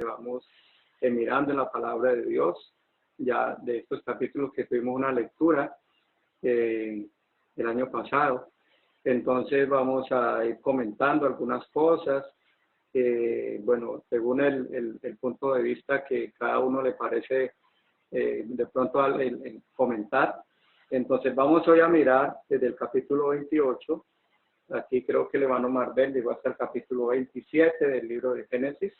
vamos mirando en la palabra de Dios, ya de estos capítulos que tuvimos una lectura el año pasado. Entonces vamos a ir comentando algunas cosas, bueno, según el punto de vista que cada uno le parece de pronto el comentar. Entonces vamos hoy a mirar desde el capítulo 28, aquí creo que el hermano Marvel llegó hasta el capítulo 27 del libro de Génesis.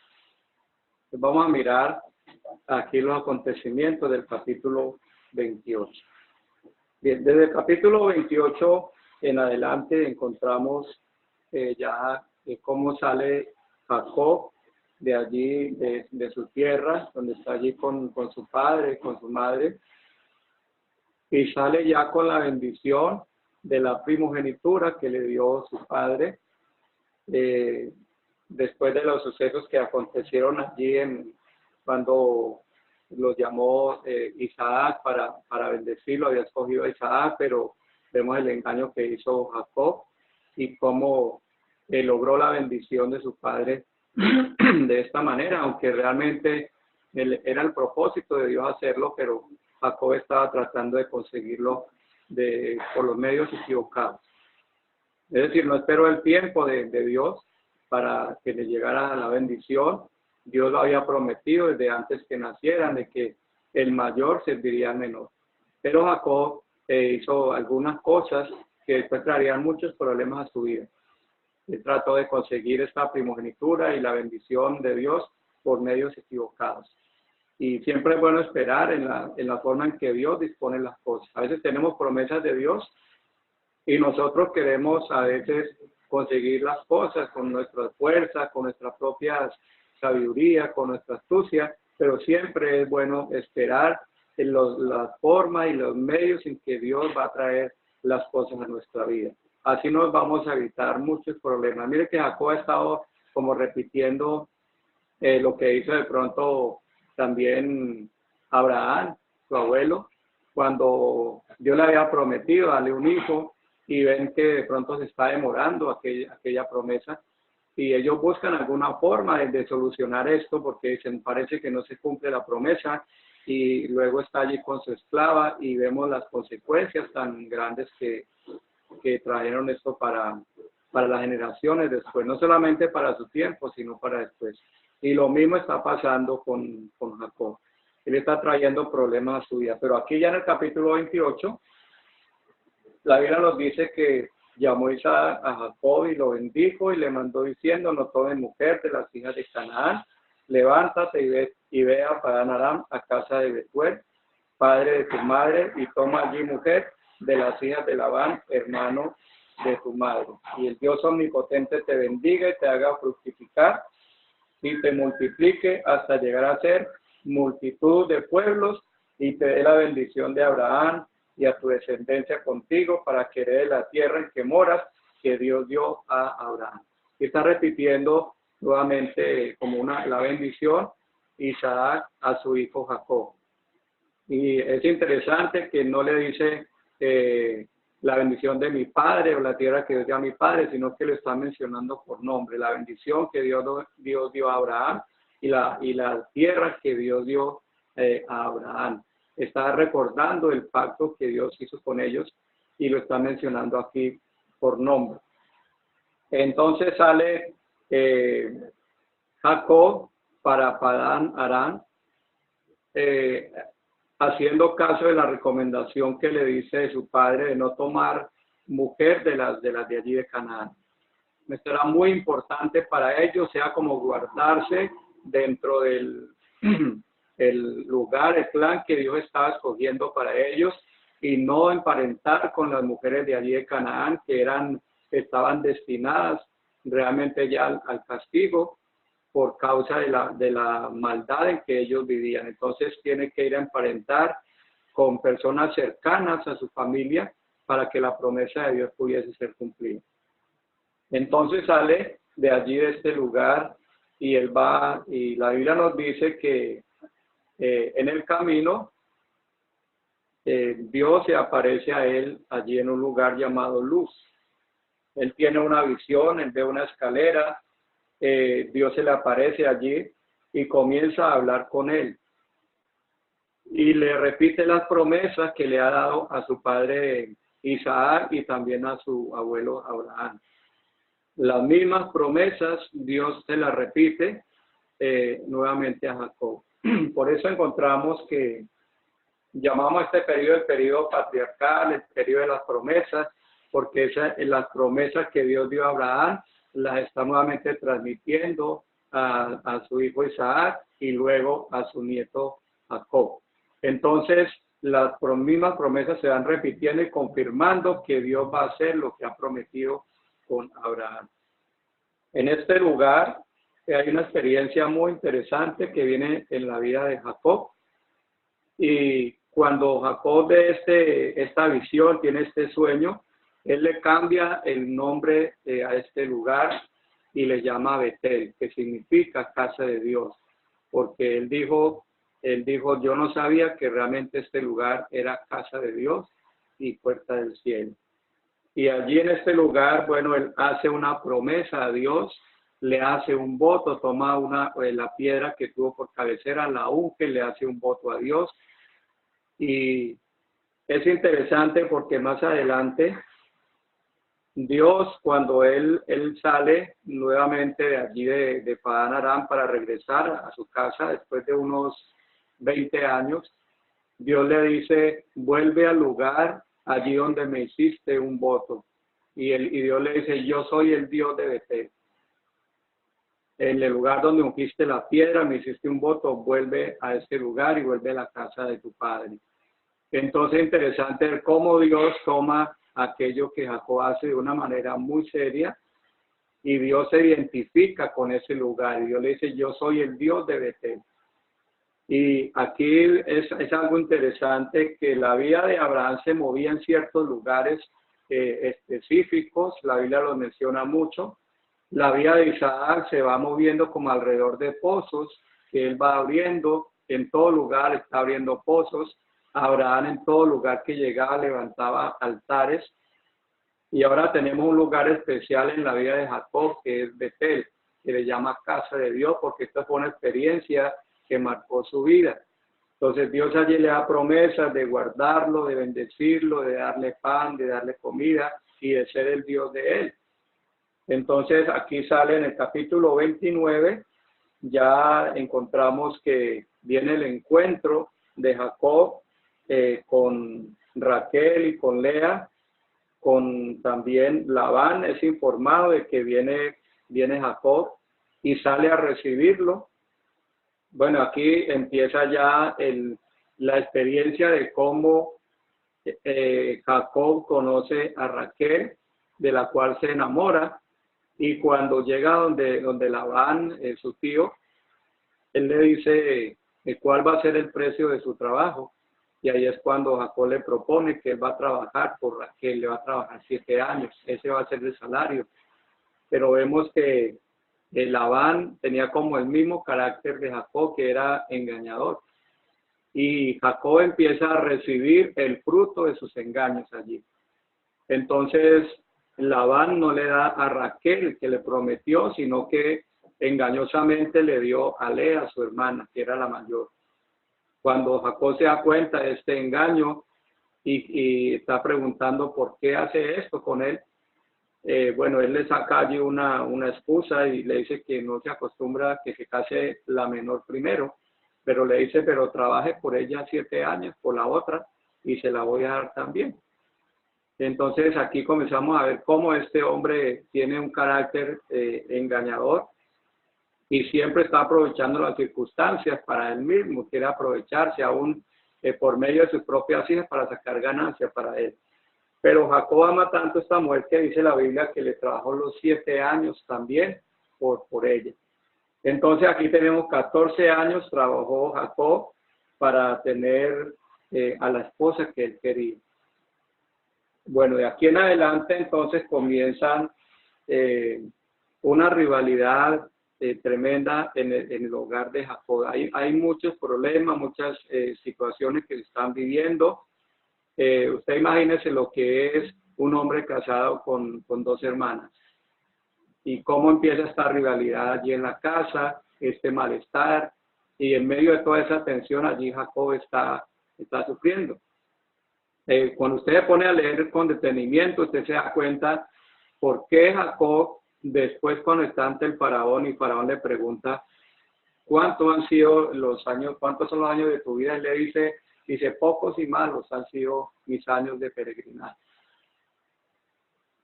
Entonces vamos a mirar aquí los acontecimientos del capítulo 28. Bien, desde el capítulo 28 en adelante encontramos cómo sale Jacob de allí, de su tierra, donde está allí con su padre, con su madre, y sale ya con la bendición de la primogenitura que le dio su padre, después de los sucesos que acontecieron allí cuando los llamó Isaac para bendecirlo, había escogido a Isaac, pero vemos el engaño que hizo Jacob y cómo logró la bendición de su padre de esta manera, aunque realmente era el propósito de Dios hacerlo, pero Jacob estaba tratando de conseguirlo por los medios equivocados. Es decir, no esperó el tiempo de Dios para que le llegara la bendición. Dios lo había prometido desde antes que nacieran, de que el mayor serviría al menor. Pero Jacob hizo algunas cosas que después traerían muchos problemas a su vida. Él trató de conseguir esta primogenitura y la bendición de Dios por medios equivocados. Y siempre es bueno esperar en la forma en que Dios dispone las cosas. A veces tenemos promesas de Dios y nosotros queremos a veces conseguir las cosas con nuestra fuerza, con nuestra propia sabiduría, con nuestra astucia, pero siempre es bueno esperar en la forma y los medios en que Dios va a traer las cosas a nuestra vida. Así nos vamos a evitar muchos problemas. Mire que Jacob ha estado como repitiendo lo que hizo de pronto también Abraham, su abuelo, cuando Dios le había prometido darle un hijo y ven que de pronto se está demorando aquella promesa y ellos buscan alguna forma de solucionar esto porque dicen, parece que no se cumple la promesa, y luego está allí con su esclava y vemos las consecuencias tan grandes que trajeron esto para las generaciones después, no solamente para su tiempo, sino para después. Y lo mismo está pasando con Jacob. Él está trayendo problemas a su vida. Pero aquí ya en el capítulo 28, la Biblia nos dice que llamó Isaac a Jacob y lo bendijo y le mandó diciendo, no tomes mujer de las hijas de Canaán, levántate y ve a Padán Aram, a casa de Betuel, padre de tu madre, y toma allí mujer de las hijas de Labán, hermano de tu madre. Y el Dios omnipotente te bendiga y te haga fructificar y te multiplique hasta llegar a ser multitud de pueblos, y te dé la bendición de Abraham y a tu descendencia contigo, para que heredes la tierra en que moras, que Dios dio a Abraham. Y está repitiendo nuevamente como la bendición Isaac a su hijo Jacob. Y es interesante que no le dice la bendición de mi padre o la tierra que Dios dio a mi padre, sino que lo está mencionando por nombre. La bendición que Dios dio a Abraham y la tierra que Dios dio a Abraham. Está recordando el pacto que Dios hizo con ellos y lo está mencionando aquí por nombre. Entonces sale Jacob para Padán Aram, haciendo caso de la recomendación que le dice de su padre de no tomar mujer de las de allí de Canaán. Esto era muy importante para ellos, sea como guardarse dentro del el lugar, el plan que Dios estaba escogiendo para ellos, y no emparentar con las mujeres de allí de Canaán, que estaban destinadas realmente ya al castigo por causa de la maldad en que ellos vivían. Entonces tiene que ir a emparentar con personas cercanas a su familia para que la promesa de Dios pudiese ser cumplida. Entonces sale de allí, de este lugar, y él va, y la Biblia nos dice que en el camino Dios se aparece a él allí en un lugar llamado Luz. Él tiene una visión, él ve una escalera, Dios se le aparece allí y comienza a hablar con él. Y le repite las promesas que le ha dado a su padre Isaac y también a su abuelo Abraham. Las mismas promesas Dios se las repite nuevamente a Jacob. Por eso encontramos que llamamos a este periodo el periodo patriarcal, el periodo de las promesas, porque las promesas que Dios dio a Abraham las está nuevamente transmitiendo a su hijo Isaac y luego a su nieto Jacob. Entonces, las mismas promesas se van repitiendo y confirmando que Dios va a hacer lo que ha prometido con Abraham. En este lugar hay una experiencia muy interesante que viene en la vida de Jacob. Y cuando Jacob ve esta visión, tiene este sueño, él le cambia el nombre a este lugar y le llama Betel, que significa casa de Dios, porque él dijo, yo no sabía que realmente este lugar era casa de Dios y puerta del cielo. Y allí en este lugar, bueno, él hace una promesa a Dios, le hace un voto, toma la piedra que tuvo por cabecera, la unge, le hace un voto a Dios. Y es interesante porque más adelante Dios, cuando él sale nuevamente de allí de Padán Aram para regresar a su casa después de unos 20 años, Dios le dice, vuelve al lugar allí donde me hiciste un voto. Y Dios le dice, yo soy el Dios de Betel. En el lugar donde ungiste la piedra, me hiciste un voto, vuelve a este lugar y vuelve a la casa de tu padre. Entonces, interesante ver cómo Dios toma aquello que Jacob hace de una manera muy seria y Dios se identifica con ese lugar. Y Dios le dice, yo soy el Dios de Betel. Y aquí es algo interesante que la vida de Abraham se movía en ciertos lugares específicos, la Biblia los menciona mucho. La vida de Isaac se va moviendo como alrededor de pozos que él va abriendo, en todo lugar está abriendo pozos. Abraham en todo lugar que llegaba levantaba altares. Y ahora tenemos un lugar especial en la vida de Jacob, que es Betel, que le llama casa de Dios, porque esta fue una experiencia que marcó su vida. Entonces Dios allí le da promesas de guardarlo, de bendecirlo, de darle pan, de darle comida y de ser el Dios de él. Entonces aquí sale en el capítulo 29, ya encontramos que viene el encuentro de Jacob con Raquel y con Lea, con también Labán, es informado de que viene Jacob y sale a recibirlo. Bueno, aquí empieza ya la experiencia de cómo Jacob conoce a Raquel, de la cual se enamora, y cuando llega donde Labán, su tío, él le dice cuál va a ser el precio de su trabajo. Y ahí es cuando Jacob le propone que él va a trabajar por Raquel, le va a trabajar 7 años, ese va a ser el salario. Pero vemos que Labán tenía como el mismo carácter de Jacob, que era engañador. Y Jacob empieza a recibir el fruto de sus engaños allí. Entonces, Labán no le da a Raquel que le prometió, sino que engañosamente le dio a Lea, su hermana, que era la mayor. Cuando Jacob se da cuenta de este engaño y está preguntando por qué hace esto con él, bueno, él le saca allí una excusa y le dice que no se acostumbra a que se case la menor primero, pero le dice, pero trabaje por ella 7 años, por la otra, y se la voy a dar también. Entonces aquí comenzamos a ver cómo este hombre tiene un carácter engañador y siempre está aprovechando las circunstancias para él mismo, quiere aprovecharse aún por medio de sus propias hijas para sacar ganancias para él. Pero Jacob ama tanto a esta mujer que dice la Biblia que le trabajó los 7 años también por ella. Entonces aquí tenemos 14 años trabajó Jacob para tener a la esposa que él quería. Bueno, de aquí en adelante entonces comienzan una rivalidad tremenda en el hogar de Jacob. Hay muchos problemas, muchas situaciones que se están viviendo. Usted imagínese lo que es un hombre casado con 2 hermanas y cómo empieza esta rivalidad allí en la casa. este malestar, y en medio de toda esa tensión allí Jacob está sufriendo. Cuando usted se pone a leer con detenimiento, usted se da cuenta por qué Jacob, después cuando está ante el faraón y faraón le pregunta cuántos han sido los años, cuántos son los años de tu vida, él le dice pocos y malos han sido mis años de peregrinaje.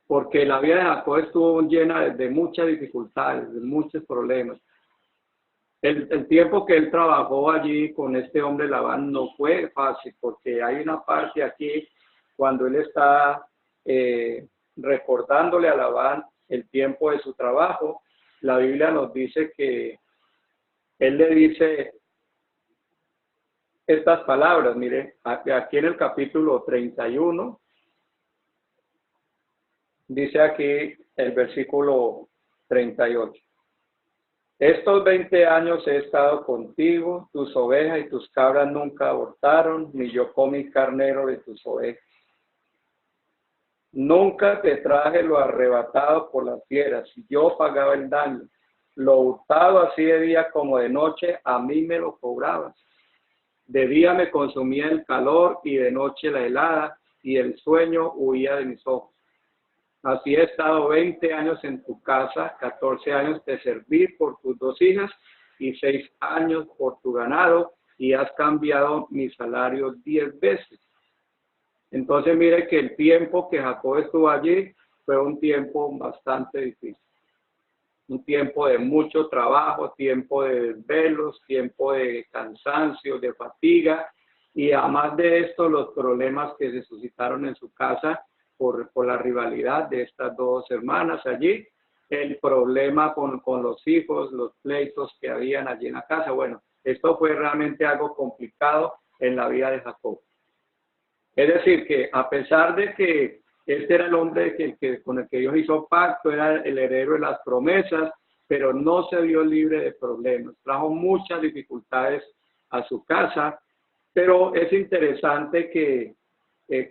Porque la vida de Jacob estuvo llena de muchas dificultades, de muchos problemas. El tiempo que él trabajó allí con este hombre Labán no fue fácil, porque hay una parte aquí cuando él está recordándole a Labán el tiempo de su trabajo. La Biblia nos dice que él le dice estas palabras, mire, aquí en el capítulo 31, dice aquí el versículo 38. Estos 20 años he estado contigo, tus ovejas y tus cabras nunca abortaron, ni yo comí carnero de tus ovejas. Nunca te traje lo arrebatado por las fieras, yo pagaba el daño. Lo hurtado así de día como de noche, a mí me lo cobrabas. De día me consumía el calor y de noche la helada, y el sueño huía de mis ojos. Así he estado 20 años en tu casa, 14 años te serví por tus 2 hijas y 6 años por tu ganado, y has cambiado mi salario 10 veces. Entonces mire que el tiempo que Jacob estuvo allí fue un tiempo bastante difícil. Un tiempo de mucho trabajo, tiempo de desvelos, tiempo de cansancio, de fatiga, y además de esto los problemas que se suscitaron en su casa por la rivalidad de estas 2 hermanas allí, el problema con los hijos, los pleitos que habían allí en la casa. Bueno, esto fue realmente algo complicado en la vida de Jacob. Es decir, que a pesar de que este era el hombre con el que Dios hizo pacto, era el heredero de las promesas, pero no se vio libre de problemas. Trajo muchas dificultades a su casa, pero es interesante que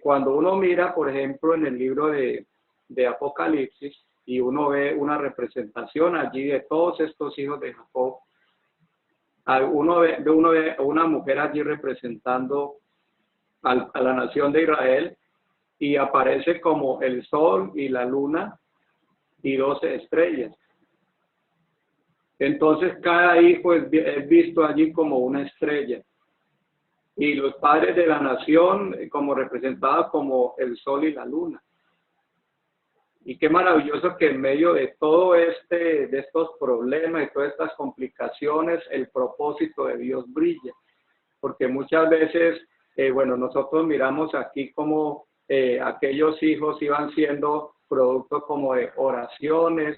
cuando uno mira, por ejemplo, en el libro de Apocalipsis, y uno ve una representación allí de todos estos hijos de Jacob, uno ve a una mujer allí representando a la nación de Israel, y aparece como el sol y la luna y 12 estrellas. Entonces cada hijo es visto allí como una estrella, y los padres de la nación como representados como el sol y la luna. Y qué maravilloso que en medio de todo de estos problemas y todas estas complicaciones, el propósito de Dios brilla. Porque muchas veces, nosotros miramos aquí como aquellos hijos iban siendo producto como de oraciones,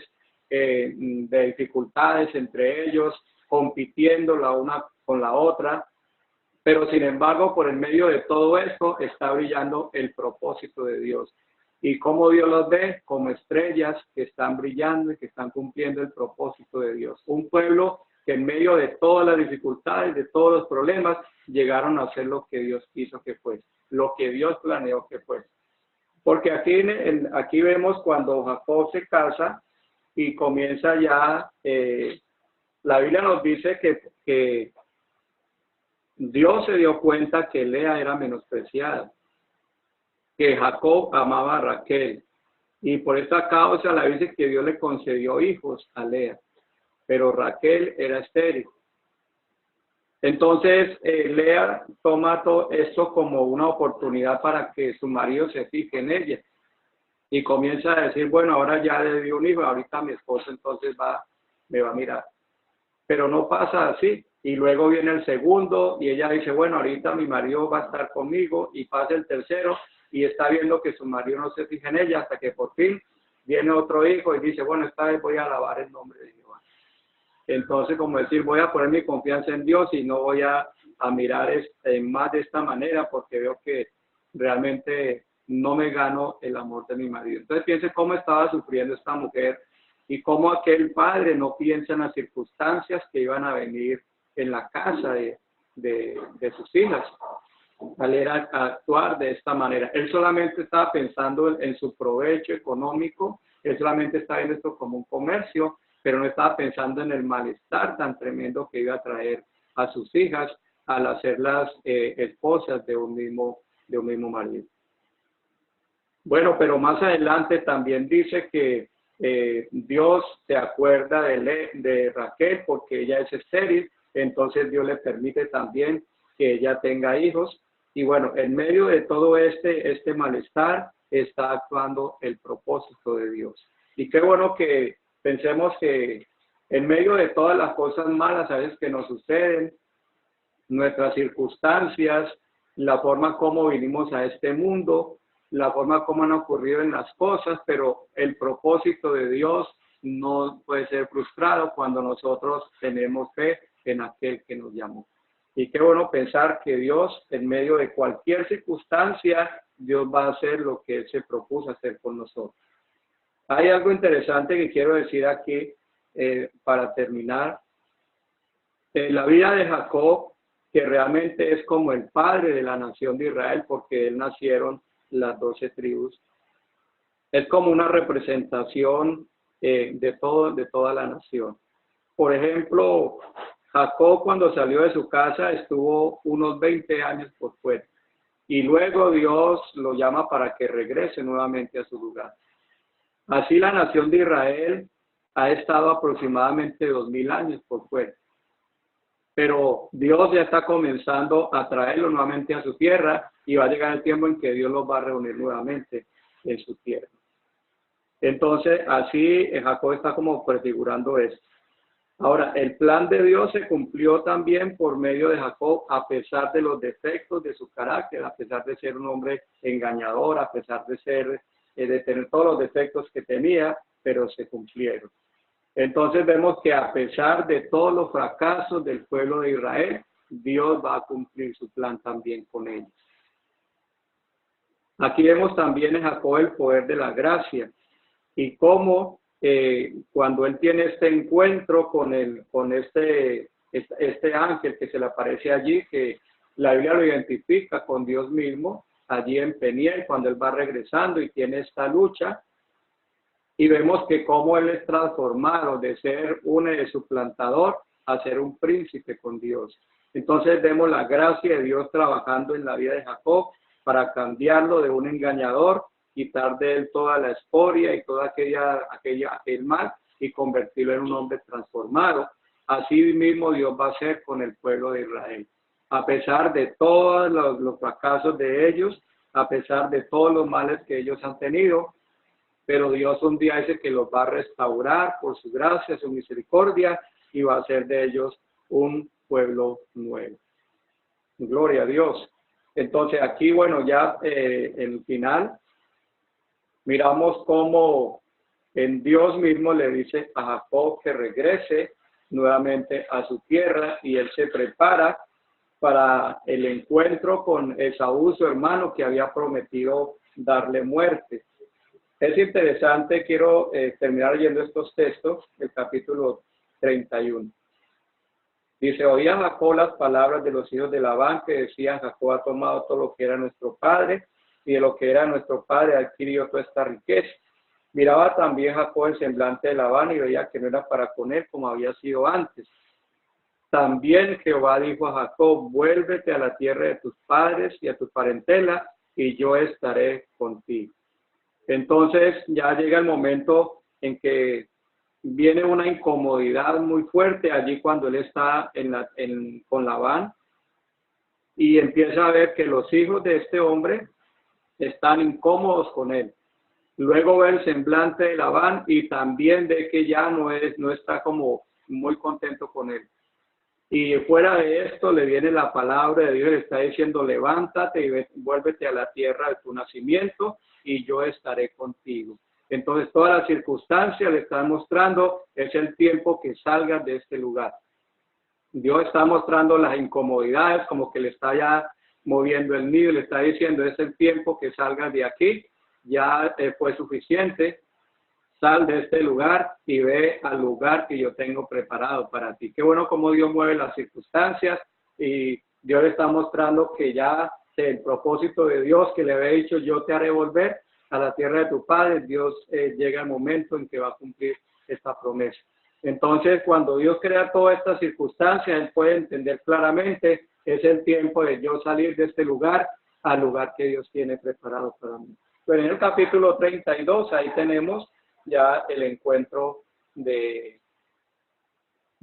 de dificultades entre ellos, compitiendo la una con la otra. Pero sin embargo, por el medio de todo esto está brillando el propósito de Dios. ¿Y cómo Dios los ve? Como estrellas que están brillando y que están cumpliendo el propósito de Dios. Un pueblo que en medio de todas las dificultades, de todos los problemas, llegaron a hacer lo que Dios quiso que fuese, lo que Dios planeó que fuese. Porque aquí vemos cuando Jacob se casa y comienza ya, la Biblia nos dice que Dios se dio cuenta que Lea era menospreciada, que Jacob amaba a Raquel, y por esta causa la Biblia dice que Dios le concedió hijos a Lea, pero Raquel era estéril. Entonces Lea toma todo esto como una oportunidad para que su marido se fije en ella, y comienza a decir, bueno, ahora ya le dio un hijo, ahorita mi esposo entonces me va a mirar. Pero no pasa así. Y luego viene el segundo y ella dice, bueno, ahorita mi marido va a estar conmigo, y pasa el tercero y está viendo que su marido no se fija en ella, hasta que por fin viene otro hijo y dice, bueno, esta vez voy a alabar el nombre de Jehová. Entonces, como decir, voy a poner mi confianza en Dios y no voy a mirar más de esta manera, porque veo que realmente no me gano el amor de mi marido. Entonces piense cómo estaba sufriendo esta mujer y cómo aquel padre no piensa en las circunstancias que iban a venir en la casa de sus hijas al era actuar de esta manera. Él solamente estaba pensando en su provecho económico, él solamente estaba viendo esto como un comercio, pero no estaba pensando en el malestar tan tremendo que iba a traer a sus hijas al hacerlas esposas de un mismo marido. Bueno, pero más adelante también dice que Dios se acuerda de Raquel porque ella es estéril, entonces Dios le permite también que ella tenga hijos. Y bueno, en medio de todo este malestar está actuando el propósito de Dios. Y qué bueno que pensemos que en medio de todas las cosas malas, ¿sabes?, que nos suceden, nuestras circunstancias, la forma como vinimos a este mundo, la forma como han ocurrido en las cosas, pero el propósito de Dios no puede ser frustrado cuando nosotros tenemos fe en aquel que nos llamó. Y qué bueno pensar que Dios, en medio de cualquier circunstancia, Dios va a hacer lo que Él se propuso hacer con nosotros. Hay algo interesante que quiero decir aquí para terminar. La vida de Jacob, que realmente es como el padre de la nación de Israel, porque de él nacieron las 12 tribus, es como una representación de toda la nación. Por ejemplo, Jacob, cuando salió de su casa, estuvo unos 20 años por fuera, y luego Dios lo llama para que regrese nuevamente a su lugar. Así la nación de Israel ha estado aproximadamente 2000 años por fuera. Pero Dios ya está comenzando a traerlo nuevamente a su tierra y va a llegar el tiempo en que Dios los va a reunir nuevamente en su tierra. Entonces, así Jacob está como prefigurando esto. Ahora, el plan de Dios se cumplió también por medio de Jacob, a pesar de los defectos de su carácter, a pesar de ser un hombre engañador, a pesar de tener todos los defectos que tenía, pero se cumplieron. Entonces vemos que a pesar de todos los fracasos del pueblo de Israel, Dios va a cumplir su plan también con ellos. Aquí vemos también en Jacob el poder de la gracia y cómo cuando él tiene este encuentro con este ángel que se le aparece allí, que la Biblia lo identifica con Dios mismo, allí en Peniel, cuando él va regresando y tiene esta lucha. Y vemos que cómo él es transformado de ser un suplantador a ser un príncipe con Dios. Entonces vemos la gracia de Dios trabajando en la vida de Jacob para cambiarlo de un engañador, quitar de él toda la escoria y toda aquel mal y convertirlo en un hombre transformado. Así mismo Dios va a hacer con el pueblo de Israel. A pesar de todos los fracasos de ellos, a pesar de todos los males que ellos han tenido, pero Dios un día dice que los va a restaurar por su gracia, su misericordia, y va a hacer de ellos un pueblo nuevo. Gloria a Dios. Entonces aquí, bueno, ya en el final, miramos cómo en Dios mismo le dice a Jacob que regrese nuevamente a su tierra, y él se prepara para el encuentro con Esaú, su hermano, que había prometido darle muerte. Es interesante, quiero terminar leyendo estos textos, el capítulo 31. Dice, oía Jacob las palabras de los hijos de Labán que decían, Jacob ha tomado todo lo que era nuestro padre, y de lo que era nuestro padre ha adquirido toda esta riqueza. Miraba también Jacob el semblante de Labán y veía que no era para con él como había sido antes. También Jehová dijo a Jacob, vuélvete a la tierra de tus padres y a tu parentela, y yo estaré contigo. Entonces ya llega el momento en que viene una incomodidad muy fuerte allí cuando él está con Labán, y empieza a ver que los hijos de este hombre están incómodos con él. Luego ve el semblante de Labán y también ve que ya no está como muy contento con él. Y fuera de esto le viene la palabra de Dios, le está diciendo, levántate y vuélvete a la tierra de tu nacimiento y yo estaré contigo. Entonces todas las circunstancias le están mostrando, es el tiempo que salgas de este lugar. Dios está mostrando las incomodidades, como que le está ya moviendo el nido, le está diciendo, es el tiempo que salgas de aquí, ya fue suficiente. Sal de este lugar y ve al lugar que yo tengo preparado para ti. Qué bueno cómo Dios mueve las circunstancias, y Dios le está mostrando que ya el propósito de Dios que le había dicho, yo te haré volver a la tierra de tu padre, Dios llega el momento en que va a cumplir esta promesa. Entonces, cuando Dios crea todas estas circunstancias, Él puede entender claramente, es el tiempo de yo salir de este lugar al lugar que Dios tiene preparado para mí. Pero en el capítulo 32, ahí tenemos ya el encuentro de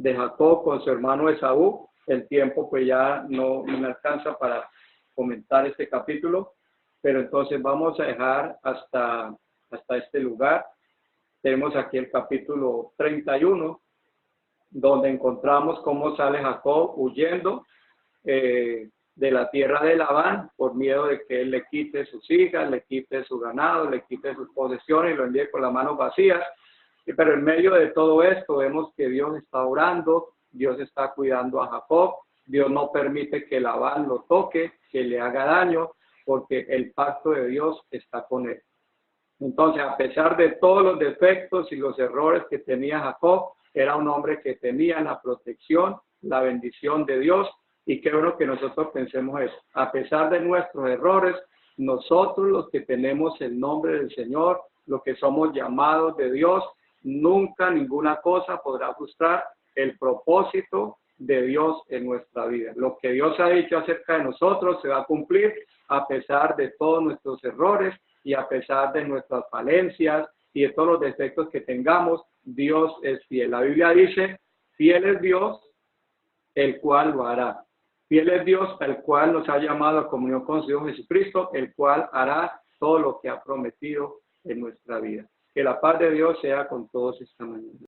Jacob con su hermano Esaú. El tiempo pues ya no me alcanza para comentar este capítulo, pero entonces vamos a dejar hasta este lugar. Tenemos aquí el capítulo 31, donde encontramos cómo sale Jacob huyendo de la tierra de Labán por miedo de que él le quite sus hijas, le quite su ganado, le quite sus posesiones y lo envíe con las manos vacías. Pero en medio de todo esto vemos que Dios está orando, Dios está cuidando a Jacob, Dios no permite que Labán lo toque, que le haga daño, porque el pacto de Dios está con él. Entonces, a pesar de todos los defectos y los errores que tenía Jacob, era un hombre que tenía la protección, la bendición de Dios, y qué bueno que nosotros pensemos eso. A pesar de nuestros errores, nosotros los que tenemos el nombre del Señor, los que somos llamados de Dios, nunca ninguna cosa podrá frustrar el propósito de Dios en nuestra vida. Lo que Dios ha dicho acerca de nosotros se va a cumplir a pesar de todos nuestros errores y a pesar de nuestras falencias y de todos los defectos que tengamos. Dios es fiel. La Biblia dice, fiel es Dios, el cual lo hará. Fiel es Dios, el cual nos ha llamado a comunión con su Hijo Jesucristo, el cual hará todo lo que ha prometido en nuestra vida. Que la paz de Dios sea con todos esta mañana.